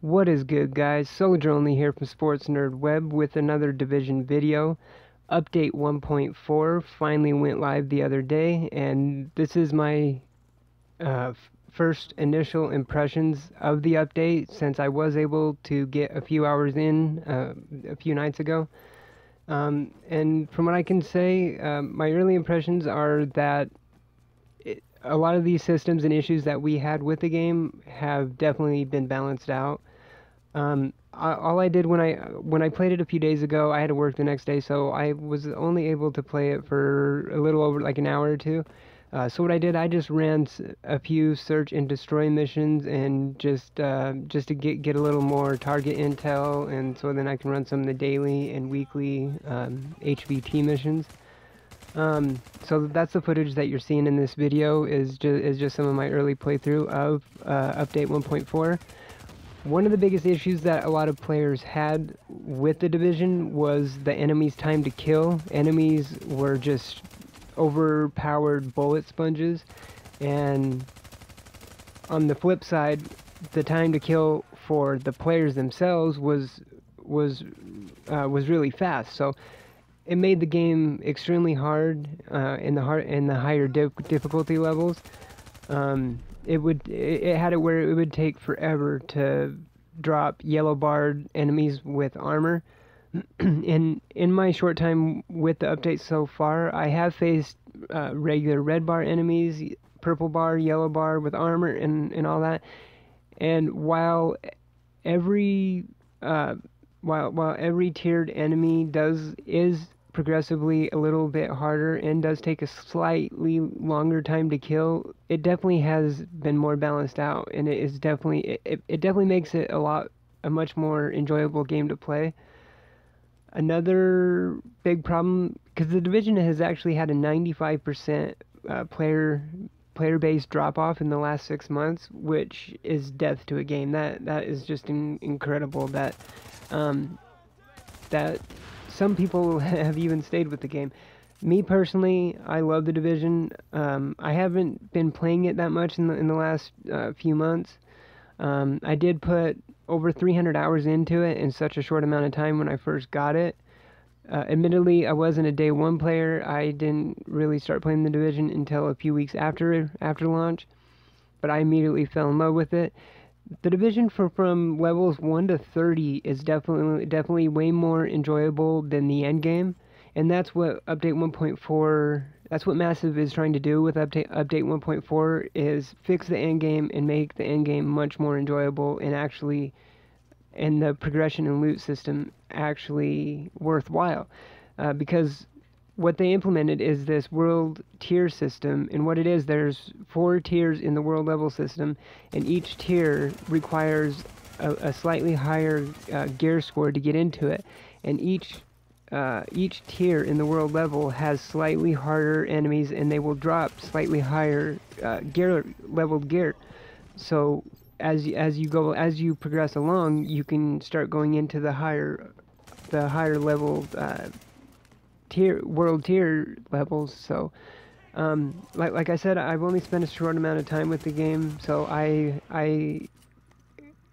What is good, guys? Soldier Only here from Sports Nerd Web with another Division video. Update 1.4 finally went live the other day, and this is my first initial impressions of the update since I was able to get a few hours in a few nights ago. And from what I can say, my early impressions are that a lot of these systems and issues that we had with the game have definitely been balanced out. All I did when I played it a few days ago, I had to work the next day, so I was only able to play it for a little over like an hour or two. So what I did, I just ran a few search and destroy missions, and just to get a little more target intel, and so then I can run some of the daily and weekly HVT missions. So that's the footage that you're seeing in this video is just some of my early playthrough of update 1.4. One of the biggest issues that a lot of players had with the Division was the enemies' time to kill. Enemies were just overpowered bullet sponges, and on the flip side, the time to kill for the players themselves was really fast. So it made the game extremely hard in the higher difficulty levels. It had it where it would take forever to drop yellow barred enemies with armor. In my short time with the update so far, I have faced regular red bar enemies, purple bar, yellow bar with armor, and all that. And while every tiered enemy is progressively a little bit harder and does take a slightly longer time to kill, it definitely has been more balanced out, and it definitely makes it a much more enjoyable game to play. Another big problem, because the Division has actually had a 95% player base drop off in the last 6 months, which is death to a game. That is just incredible that that some people have even stayed with the game. Me personally, I love the Division. I haven't been playing it that much in the last few months. I did put over 300 hours into it in such a short amount of time when I first got it. Admittedly, I wasn't a day one player. I didn't really start playing the Division until a few weeks after launch, but I immediately fell in love with it. The Division from levels 1 to 30 is definitely way more enjoyable than the end game, and that's what update 1.4, that's what Massive is trying to do with update 1.4, is fix the end game and make the end game much more enjoyable and the progression and loot system actually worthwhile, because what they implemented is this world tier system, and what it is, there's 4 tiers in the world level system, and each tier requires a slightly higher gear score to get into it, and each tier in the world level has slightly harder enemies, and they will drop slightly higher leveled gear. So as you progress along, you can start going into the higher leveled world tier levels. So like I said, I've only spent a short amount of time with the game, so I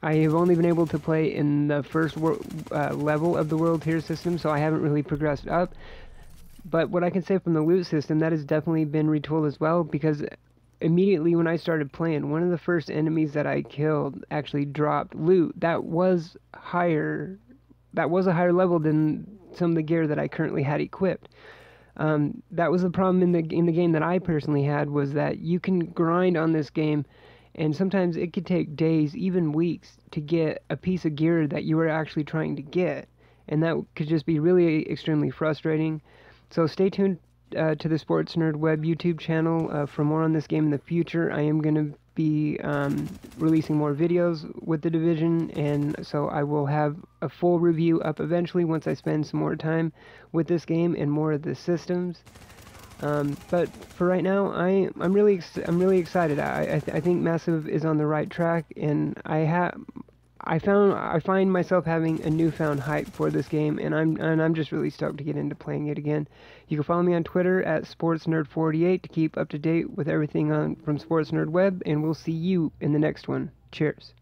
have only been able to play in the first level of the world tier system, so I haven't really progressed up. But what I can say from the loot system, that has definitely been retooled as well, because immediately when I started playing, one of the first enemies that I killed actually dropped loot that was a higher level than some of the gear that I currently had equipped. That was the problem in the game that I personally had, was that you can grind on this game, and sometimes it could take days, even weeks, to get a piece of gear that you were actually trying to get, and that could just be really extremely frustrating. So stay tuned to the Sports Nerd Web YouTube channel for more on this game in the future. I am going to be releasing more videos with the Division, and so I will have a full review up eventually once I spend some more time with this game and more of the systems. But for right now, I'm really excited. I think Massive is on the right track, and I find myself having a newfound hype for this game, and I'm just really stoked to get into playing it again. You can follow me on Twitter at SportsNerd48 to keep up to date with everything from Sports Nerd Web, and we'll see you in the next one. Cheers.